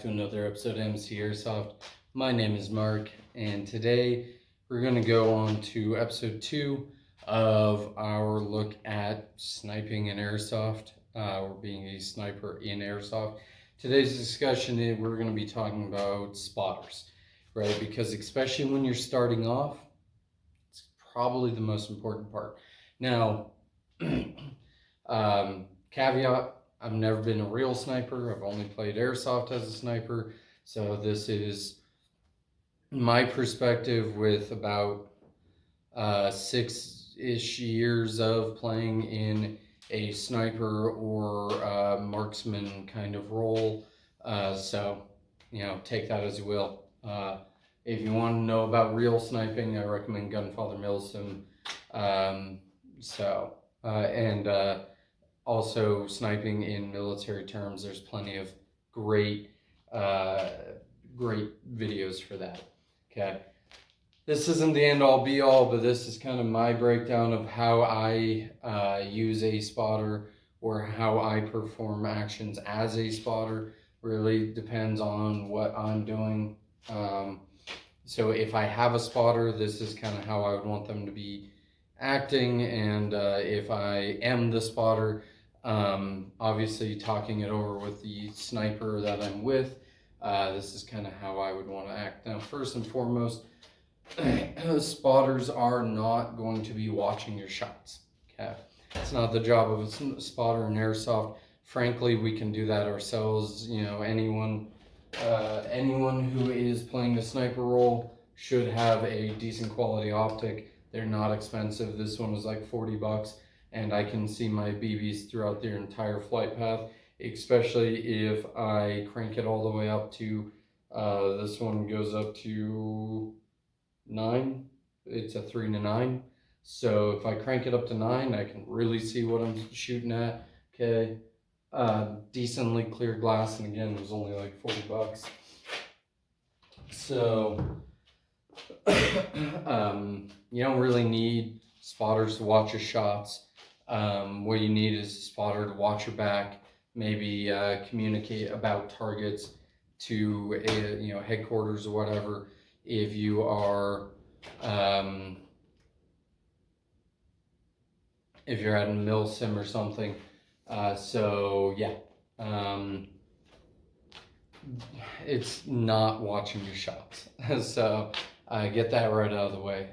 to another episode of MC Airsoft. My name is Mark, and today we're going to go on to episode 2 of our look at sniping in Airsoft, or being a sniper in Airsoft. Today's discussion, we're going to be talking about spotters, right? Because especially when you're starting off, it's probably the most important part. Now, caveat, I've never been a real sniper. I've only played Airsoft as a sniper. So this is my perspective with about 6-ish years of playing in a sniper or marksman kind of role. So, take that as you will. If you want to know about real sniping, I recommend Gunfather Milsim. Also sniping in military terms, there's plenty of great videos for that. Okay, this isn't the end all be all, but this is kind of my breakdown of how I use a spotter or how I perform actions as a spotter. Really depends on what I'm doing. So if I have a spotter, this is kind of how I would want them to be acting, and if I am the spotter, obviously talking it over with the sniper that I'm with, this is kind of how I would want to act. Now, first and foremost, spotters are not going to be watching your shots. Okay, it's not the job of a spotter in Airsoft. Frankly, we can do that ourselves. Anyone who is playing the sniper role should have a decent quality optic. They're not expensive. This one was like $40, and I can see my BBs throughout their entire flight path, especially if I crank it all the way up to, this one goes up to 9. It's a 3 to 9. So if I crank it up to 9, I can really see what I'm shooting at. Okay. Decently clear glass, and again, it was only like $40. So you don't really need spotters to watch your shots. What you need is a spotter to watch your back, maybe communicate about targets to headquarters or whatever. If you are if you're at a mil sim or something. It's not watching your shots. So get that right out of the way.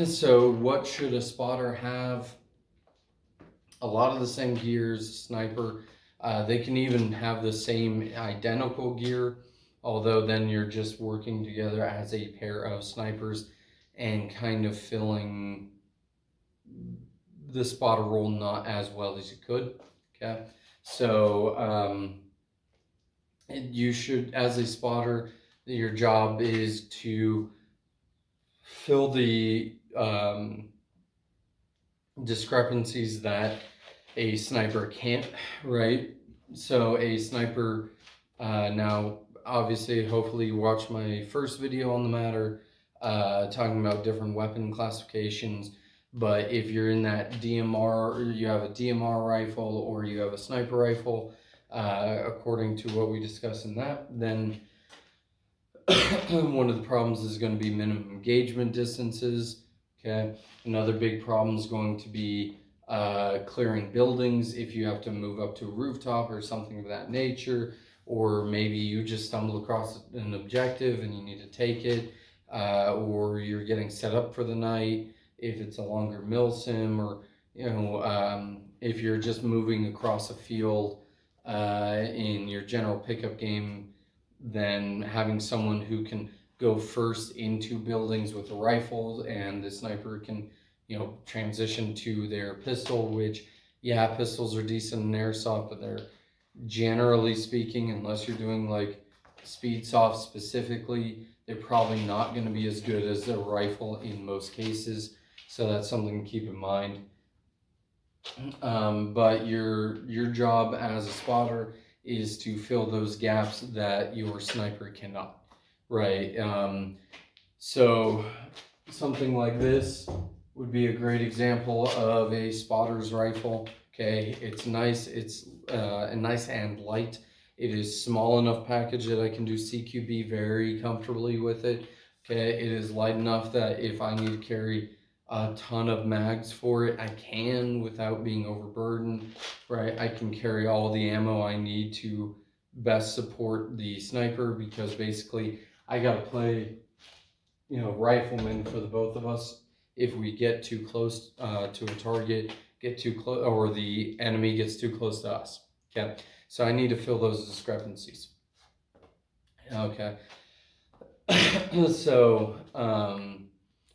So what should a spotter have? A lot of the same gears, sniper. They can even have the same identical gear, although then you're just working together as a pair of snipers and kind of filling the spotter role not as well as you could. Okay, so you should, as a spotter, your job is to fill the discrepancies that a sniper can't, right? So a sniper, now obviously, hopefully you watched my first video on the matter, talking about different weapon classifications. But if you're in that DMR, or you have a DMR rifle or you have a sniper rifle, according to what we discussed in that, then one of the problems is going to be minimum engagement distances. Okay, another big problem is going to be clearing buildings if you have to move up to a rooftop or something of that nature, or maybe you just stumble across an objective and you need to take it, or you're getting set up for the night if it's a longer mil sim, or if you're just moving across a field in your general pickup game, then having someone who can go first into buildings with a rifle, and the sniper can transition to their pistol, which, yeah, pistols are decent in Airsoft, but they're, generally speaking, unless you're doing like speed soft specifically, they're probably not going to be as good as a rifle in most cases. So that's something to keep in mind. But your job as a spotter is to fill those gaps that your sniper cannot, right? So something like this would be a great example of a spotter's rifle. Okay, it's nice. It's nice and light. It is small enough package that I can do CQB very comfortably with it. Okay, it is light enough that if I need to carry a ton of mags for it, I can without being overburdened, right? I can carry all the ammo I need to best support the sniper, because basically I gotta play, rifleman for the both of us. If we get too close to a target, get too close, or the enemy gets too close to us. Okay, so I need to fill those discrepancies. Okay, so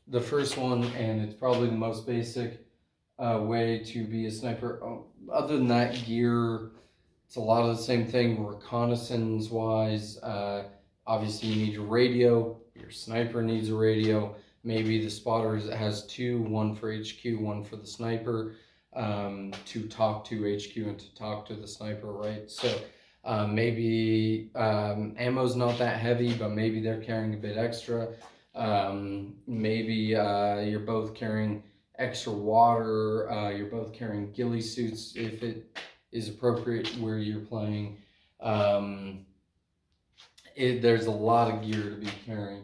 the first one, and it's probably the most basic way to be a sniper. Other than that, gear, it's a lot of the same thing. Reconnaissance wise, obviously you need your radio. Your sniper needs a radio. Maybe the spotter has two, one for HQ, one for the sniper, to talk to HQ and to talk to the sniper, right? So maybe ammo's not that heavy, but maybe they're carrying a bit extra. Maybe you're both carrying extra water. You're both carrying ghillie suits if it is appropriate where you're playing. There's a lot of gear to be carrying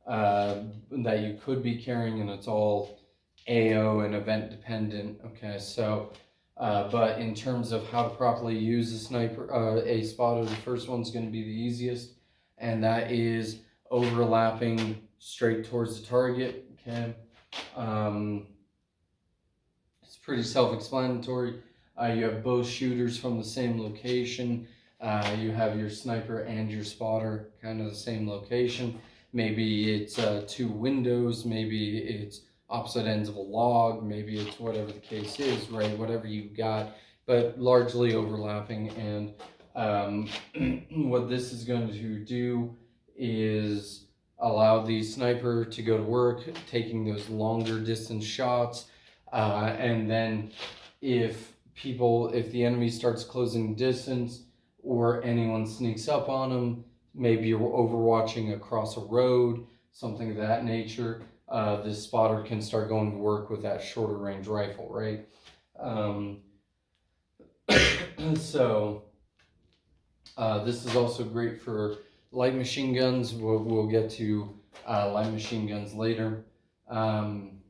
that you could be carrying, and it's all AO and event dependent. Okay, so but in terms of how to properly use a sniper, a spotter, the first one's going to be the easiest, and that is overlapping straight towards the target. Okay, it's pretty self-explanatory. You have both shooters from the same location. You have your sniper and your spotter kind of the same location. Maybe it's two windows, maybe it's opposite ends of a log, maybe it's whatever the case is, right? Whatever you got, but largely overlapping. And what this is going to do is allow the sniper to go to work, taking those longer distance shots, and then if the enemy starts closing distance or anyone sneaks up on them, maybe you're overwatching across a road, something of that nature, this spotter can start going to work with that shorter range rifle, right? So this is also great for light machine guns. We'll get to light machine guns later, and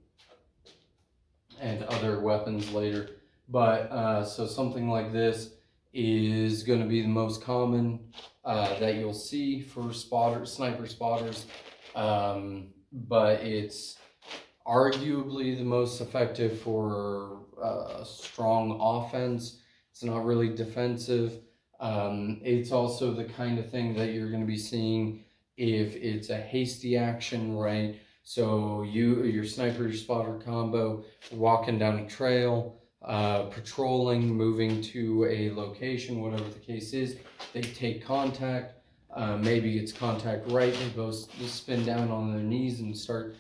other weapons later. But so something like this is going to be the most common that you'll see for sniper spotters, but it's arguably the most effective for strong offense. It's not really defensive. It's also the kind of thing that you're going to be seeing if it's a hasty action, right? So your sniper, your spotter combo, walking down a trail, patrolling, moving to a location, whatever the case is, they take contact. Maybe it's contact right, they both spin down on their knees and start,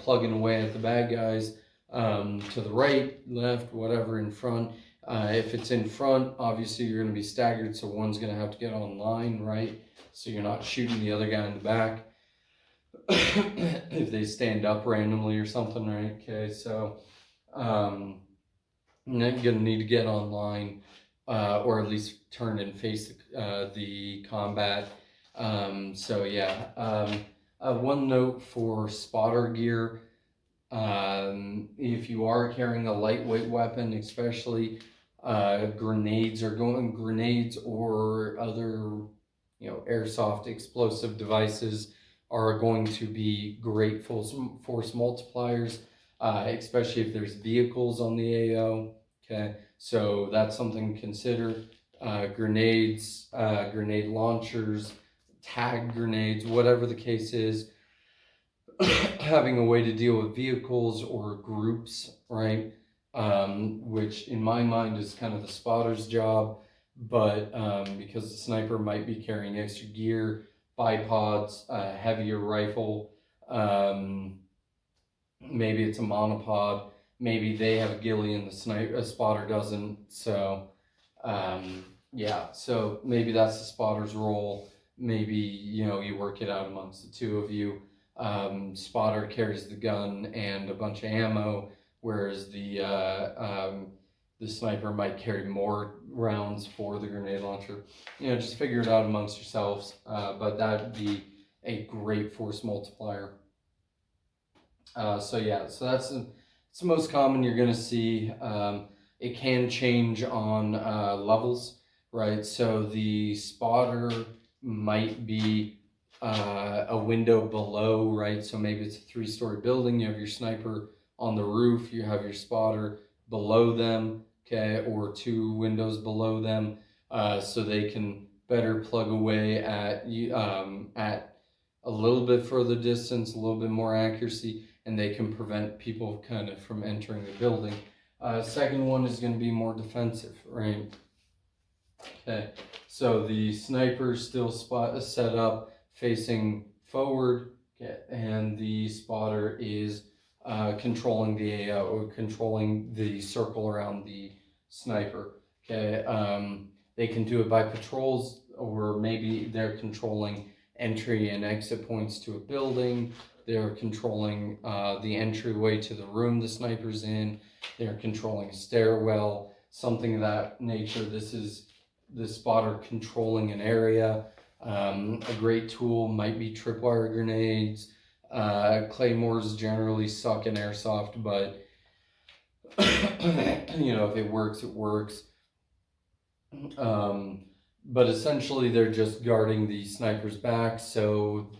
plugging away at the bad guys, to the right, left, whatever, in front. If it's in front, obviously you're going to be staggered, so one's going to have to get online, right? So you're not shooting the other guy in the back if they stand up randomly or something, right? Okay, so you're going to need to get online, or at least turn and face the combat. So yeah, one note for spotter gear, if you are carrying a lightweight weapon, especially grenades or other airsoft explosive devices are going to be great force multipliers, especially if there's vehicles on the AO. Okay, so that's something to consider. Grenades, grenade launchers, tag grenades, whatever the case is, having a way to deal with vehicles or groups, right? Which in my mind is kind of the spotter's job, but because the sniper might be carrying extra gear, bipods, heavier rifle, maybe it's a monopod, maybe they have a ghillie and the spotter doesn't. So yeah, so maybe that's the spotter's role. Maybe you work it out amongst the two of you. Spotter carries the gun and a bunch of ammo, whereas the the sniper might carry more rounds for the grenade launcher. Just figure it out amongst yourselves, but that'd be a great force multiplier. So that's it's the most common you're going to see. It can change on levels, right? So the spotter might be a window below, right? So maybe it's a 3-story building. You have your sniper on the roof. You have your spotter below them, okay, or 2 windows below them, so they can better plug away at a little bit further distance, a little bit more accuracy, and they can prevent people kind of from entering the building. Second one is going to be more defensive, right? Okay, so the sniper still set up facing forward, okay, and the spotter is controlling the AO, controlling the circle around the sniper. Okay, they can do it by patrols, or maybe they're controlling entry and exit points to a building. They're controlling the entryway to the room the sniper's in. They're controlling a stairwell, something of that nature. This is the spotter controlling an area. A great tool might be tripwire grenades. Claymores generally suck in airsoft, but if it works, it works. But essentially they're just guarding the sniper's back, so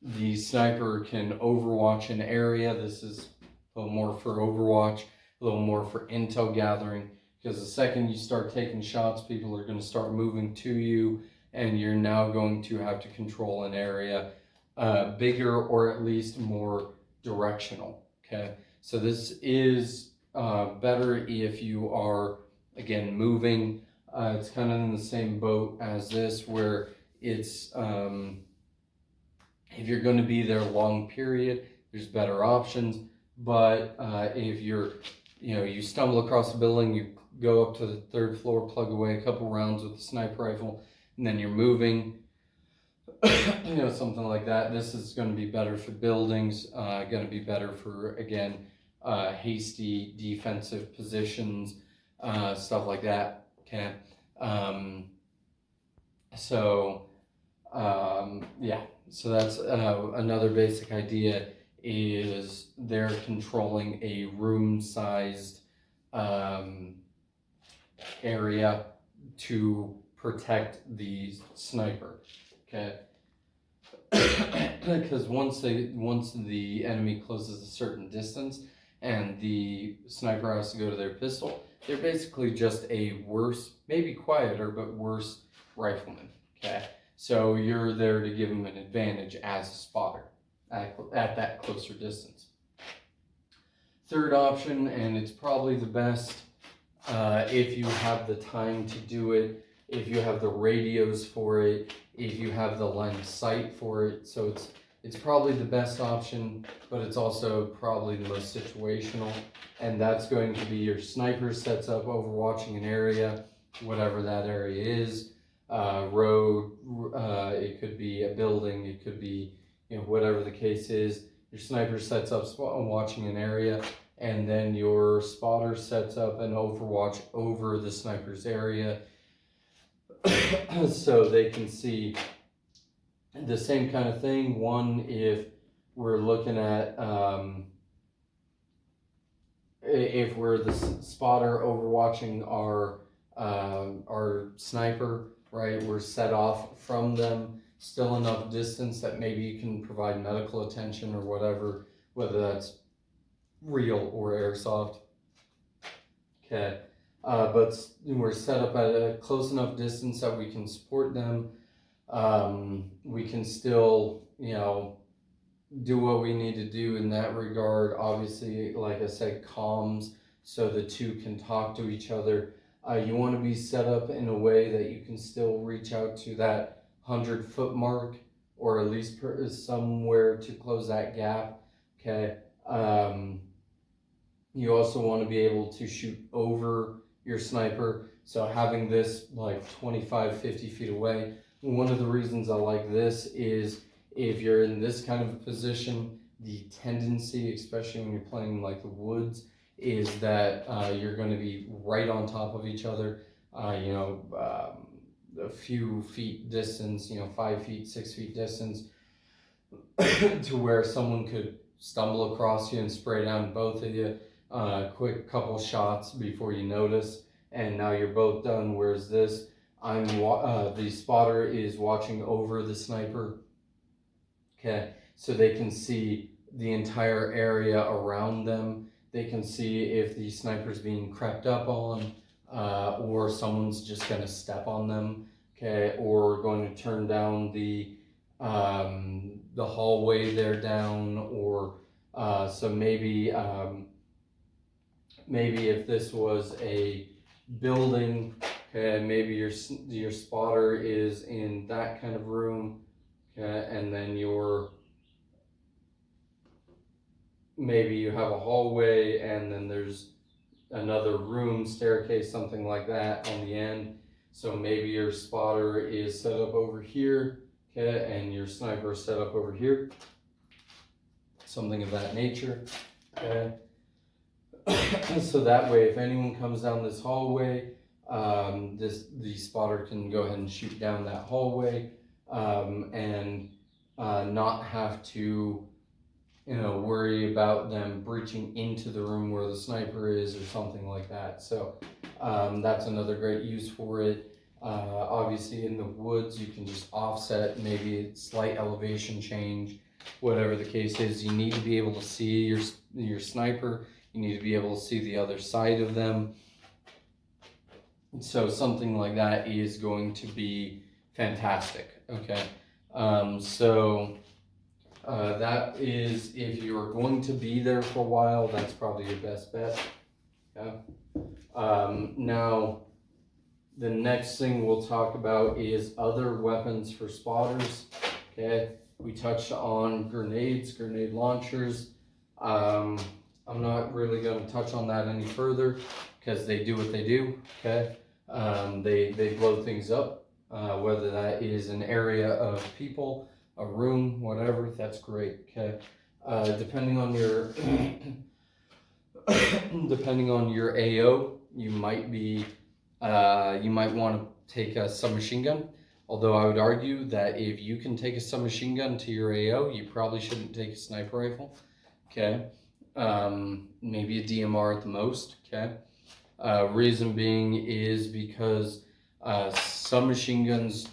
the sniper can overwatch an area. This is a little more for overwatch, a little more for intel gathering, because the second you start taking shots, people are going to start moving to you, and you're now going to have to control an area bigger, or at least more directional. Okay, so this is better if you are, again, moving. It's kind of in the same boat as this, where it's if you're going to be there a long period, there's better options. But if you stumble across the building, you go up to the 3rd floor, plug away a couple rounds with a sniper rifle, and then you're moving, something like that. This is going to be better for buildings, going to be better for, again, hasty defensive positions, stuff like that. Okay. So that's another basic idea, is they're controlling a room-sized area to protect the sniper. Okay. Because once the enemy closes a certain distance and the sniper has to go to their pistol, they're basically just a worse, maybe quieter, but worse rifleman. Okay, so you're there to give them an advantage as a spotter at that closer distance. Third option, and it's probably the best if you have the time to do it, if you have the radios for it, if you have the line of sight for it. So it's probably the best option, but it's also probably the most situational, and that's going to be your sniper sets up overwatching an area, whatever that area is, road, it could be a building, it could be, whatever the case is. Your sniper sets up watching an area, and then your spotter sets up an overwatch over the sniper's area so they can see the same kind of thing. One, if we're looking at if we're the spotter overwatching our sniper, right, we're set off from them, still enough distance that maybe you can provide medical attention or whatever, whether that's real or airsoft. Okay, but we're set up at a close enough distance that we can support them. We can still, do what we need to do in that regard. Obviously, like I said, comms, so the two can talk to each other. You want to be set up in a way that you can still reach out to that 100-foot mark, or at least somewhere to close that gap. Okay. You also want to be able to shoot over your sniper. So having this like 25, 50 feet away. One of the reasons I like this is if you're in this kind of a position, the tendency, especially when you're playing like the woods, is that you're going to be right on top of each other, a few feet distance, 5 feet, 6 feet distance, to where someone could stumble across you and spray down both of you. Quick couple shots before you notice, and now you're both done. Whereas this, the spotter is watching over the sniper, okay, so they can see the entire area around them. They can see if the sniper's being crept up on, or someone's just gonna step on them, okay, or going to turn down the hallway they're down, or so maybe if this was a building, okay, maybe your spotter is in that kind of room, okay, and then maybe you have a hallway and then there's another room, staircase, something like that on the end. So maybe your spotter is set up over here, okay, and your sniper is set up over here, something of that nature, okay. So that way, if anyone comes down this hallway, the spotter can go ahead and shoot down that hallway, and not have to, worry about them breaching into the room where the sniper is or something like that. So that's another great use for it. Obviously in the woods, you can just offset, maybe a slight elevation change, whatever the case is. You need to be able to see your sniper. You need to be able to see the other side of them. So something like that is going to be fantastic, okay? That is, if you're going to be there for a while, that's probably your best bet. Yeah. Now, the next thing we'll talk about is other weapons for spotters. Okay, we touched on grenades, grenade launchers. I'm not really going to touch on that any further because they do what they do. Okay, they blow things up, whether that is an area of people, a room, whatever, that's great, okay? Depending on your AO, you might want to take a submachine gun. Although I would argue that if you can take a submachine gun to your AO, you probably shouldn't take a sniper rifle, okay? Maybe a DMR at the most, okay? Reason being is because submachine guns,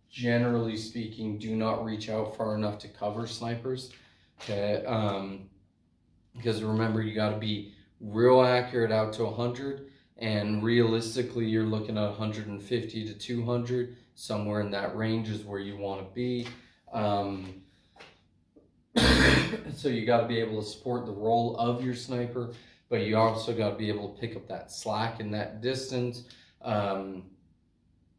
generally speaking, do not reach out far enough to cover snipers, okay? Because remember, you got to be real accurate out to 100, and realistically you're looking at 150 to 200, somewhere in that range is where you want to be. So you got to be able to support the role of your sniper, but you also got to be able to pick up that slack in that distance.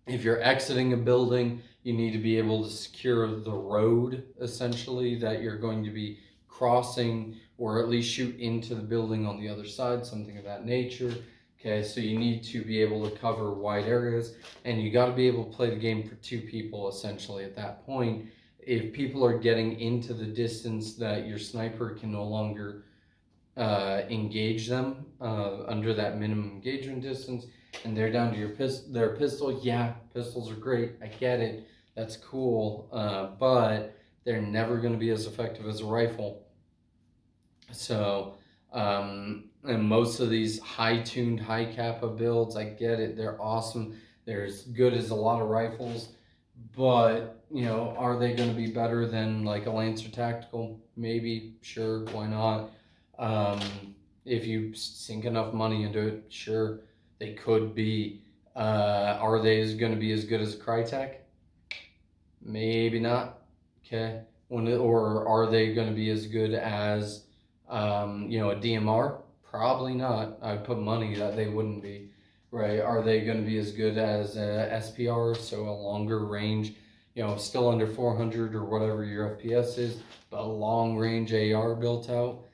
If you're exiting a building, you need to be able to secure the road, essentially, that you're going to be crossing, or at least shoot into the building on the other side, something of that nature. Okay, so you need to be able to cover wide areas, and you got to be able to play the game for two people, essentially, at that point. If people are getting into the distance that your sniper can no longer engage them under that minimum engagement distance, and they're down to their pistol, yeah, pistols are great, I get it, that's cool, but they're never going to be as effective as a rifle. So, and most of these high-tuned, high-capa builds, I get it, they're awesome, they're as good as a lot of rifles, but, are they going to be better than like a Lancer Tactical? Maybe, sure, why not? If you sink enough money into it, sure, they could be. Are they going to be as good as a Crytek? Maybe not. Okay. Or are they going to be as good as, a DMR? Probably not. I'd put money that they wouldn't be. Right? Are they going to be as good as SPR? So a longer range, still under 400 or whatever your FPS is, but a long range AR built out?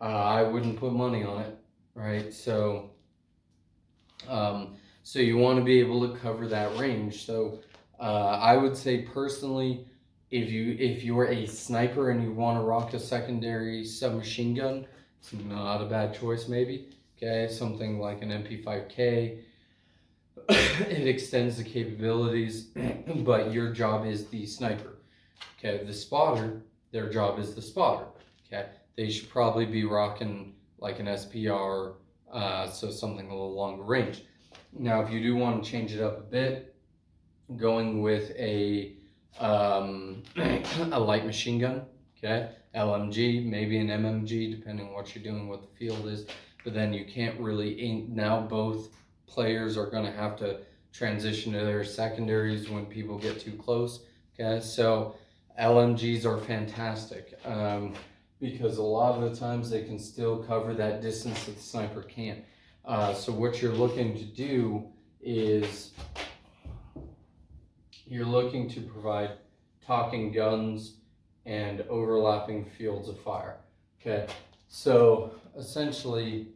I wouldn't put money on it, right? So, so you want to be able to cover that range. So, I would say personally, if you're a sniper and you want to rock a secondary submachine gun, It's not a bad choice, maybe. Okay, something like an MP5K. It extends the capabilities, but your job is the sniper. Okay, the spotter, their job is the spotter. Okay, they should probably be rocking like an SPR, so something a little longer range. Now, if you do want to change it up a bit, going with a a light machine gun, okay, LMG, maybe an MMG, depending on what you're doing, what the field is. But then you can't really aim. Now both players are going to have to transition to their secondaries when people get too close. Okay, so LMGs are fantastic because a lot of the times they can still cover that distance that the sniper can't. So what you're looking to do is you're looking to provide talking guns and overlapping fields of fire. Okay, so essentially,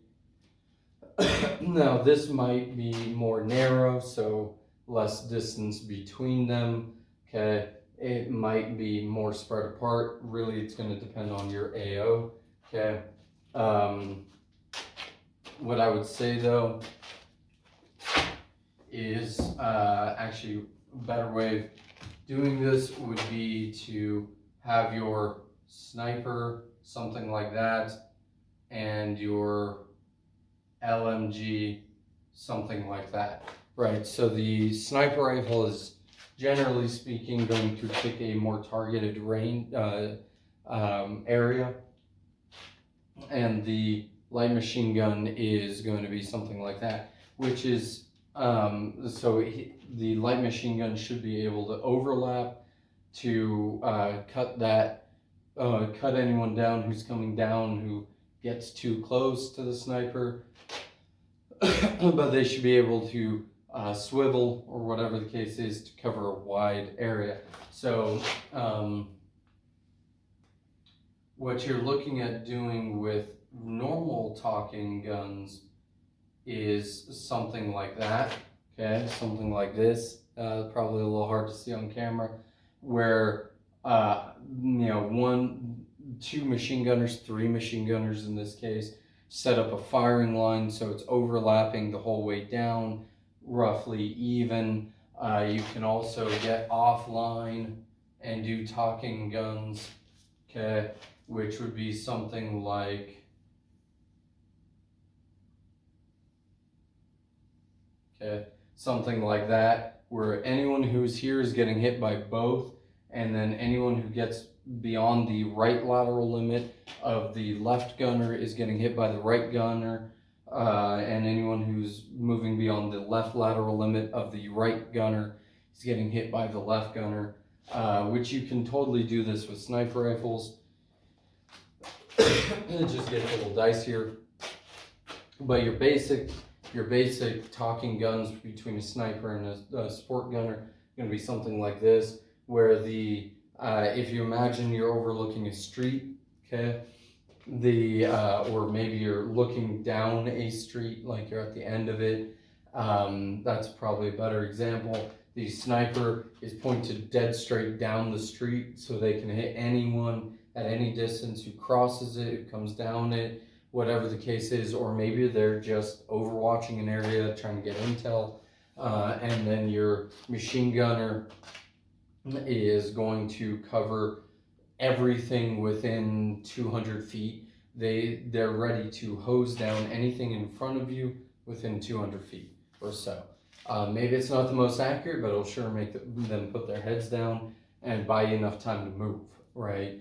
now this might be more narrow, so less distance between them. Okay, it might be more spread apart. Really, it's going to depend on your AO. Okay, what I would say though is actually a better way of doing this would be to have your sniper, something like that, and your LMG, something like that. Right, so the sniper rifle is generally speaking going to pick a more targeted range area, and the light machine gun is going to be something like that, which is the light machine gun should be able to overlap to cut anyone down who's coming down who gets too close to the sniper, but they should be able to swivel or whatever the case is to cover a wide area. So what you're looking at doing with normal talking guns is something like that, okay, something like this, probably a little hard to see on camera, where two machine gunners, three machine gunners in this case, set up a firing line so it's overlapping the whole way down, roughly even. You can also get offline and do talking guns, okay, which would be something like something like that, where anyone who's here is getting hit by both, and then anyone who gets beyond the right lateral limit of the left gunner is getting hit by the right gunner, and anyone who's moving beyond the left lateral limit of the right gunner is getting hit by the left gunner, which you can totally do this with sniper rifles. It just gets a little dicier, but your basic talking guns between a sniper and a sport gunner are going to be something like this, where the if you imagine you're overlooking a street, okay, or maybe you're looking down a street, like you're at the end of it, that's probably a better example. The sniper is pointed dead straight down the street so they can hit anyone at any distance who crosses it, who comes down it, whatever the case is, or maybe they're just overwatching an area trying to get intel, and then your machine gunner is going to cover everything within 200 feet. They're ready to hose down anything in front of you within 200 feet or so. Maybe it's not the most accurate, but it'll sure make them put their heads down and buy you enough time to move, right?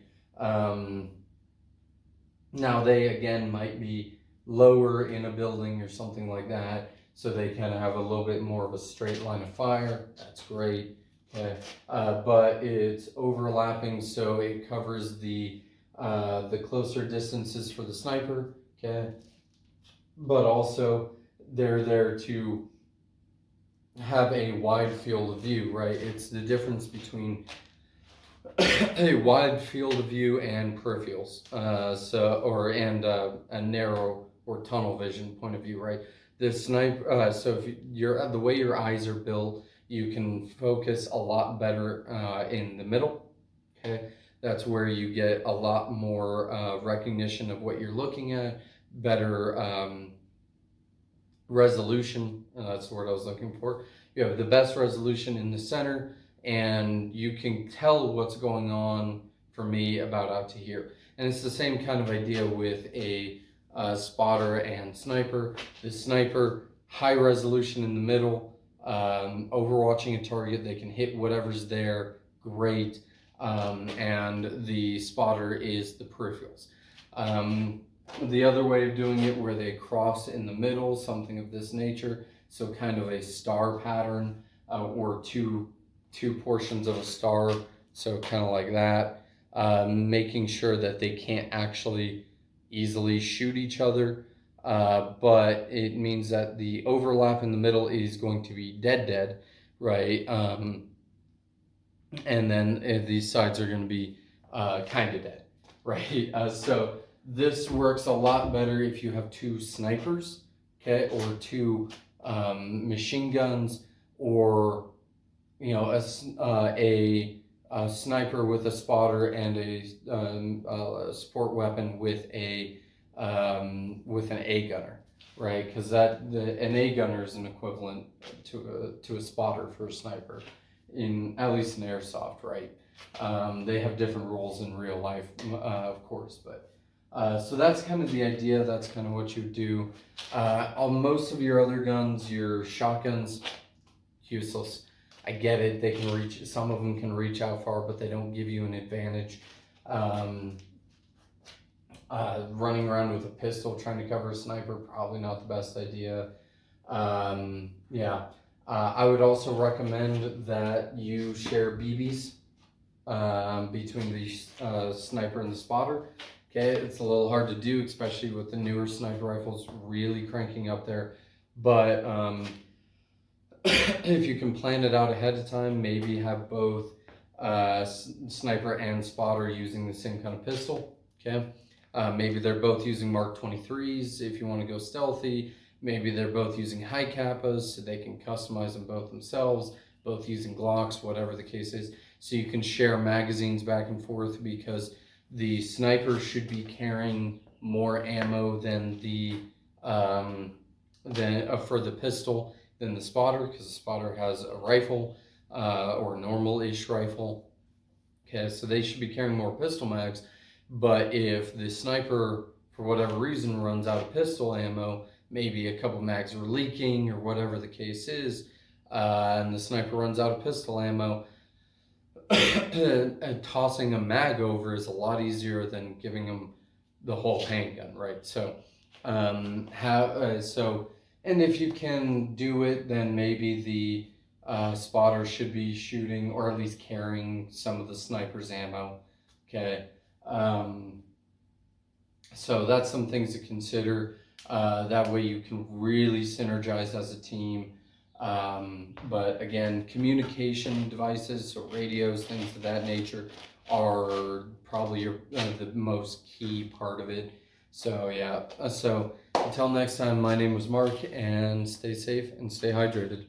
Now they again might be lower in a building or something like that, so they kind of have a little bit more of a straight line of fire. That's great, okay. But it's overlapping, so it covers the closer distances for the sniper, okay. But also they're there to have a wide field of view, right? It's the difference between a wide field of view and peripherals, a narrow or tunnel vision point of view, right? The sniper, so if you're the way your eyes are built, you can focus a lot better in the middle, okay, That's where you get a lot more recognition of what you're looking at, better resolution. That's the word I was looking for. You have the best resolution in the center, and you can tell what's going on for me about out to here. And it's the same kind of idea with a spotter and sniper. The sniper, high resolution in the middle, overwatching a target, they can hit whatever's there, great. And the spotter is the peripherals. The other way of doing it, where they cross in the middle, something of this nature, so kind of a star pattern, or two portions of a star, so kind of like that, making sure that they can't actually easily shoot each other, but it means that the overlap in the middle is going to be dead, right? And then these sides are going to be kind of dead, right? So this works a lot better if you have two snipers, okay, or two machine guns, or a sniper with a spotter and a support weapon with an A gunner, right? Because an A gunner is an equivalent to a spotter for a sniper, at least in Airsoft, right? They have different rules in real life, of course, but. So that's kind of the idea. That's kind of what you do. On most of your other guns, your shotguns, useless. I get it. They can reach. Some of them can reach out far, but they don't give you an advantage. Running around with a pistol trying to cover a sniper, probably not the best idea. I would also recommend that you share BBs between the sniper and the spotter. Okay, it's a little hard to do, especially with the newer sniper rifles really cranking up there. But if you can plan it out ahead of time, maybe have both sniper and spotter using the same kind of pistol. Okay, maybe they're both using Mark 23s if you want to go stealthy. Maybe they're both using high kappas so they can customize them both themselves, both using Glocks, whatever the case is. So you can share magazines back and forth, because the sniper should be carrying more ammo than for the pistol than the spotter, because the spotter has a rifle or a normal-ish rifle. Okay, so they should be carrying more pistol mags. But if the sniper, for whatever reason, runs out of pistol ammo, maybe a couple mags are leaking or whatever the case is, and the sniper runs out of pistol ammo, tossing a mag over is a lot easier than giving them the whole handgun, right? So, and if you can do it, then maybe the spotter should be shooting, or at least carrying, some of the sniper's ammo. Okay, so that's some things to consider. That way you can really synergize as a team. But again, communication devices, so radios, things of that nature, are probably the most key part of it. So yeah, so until next time, my name was Mark, and stay safe and stay hydrated.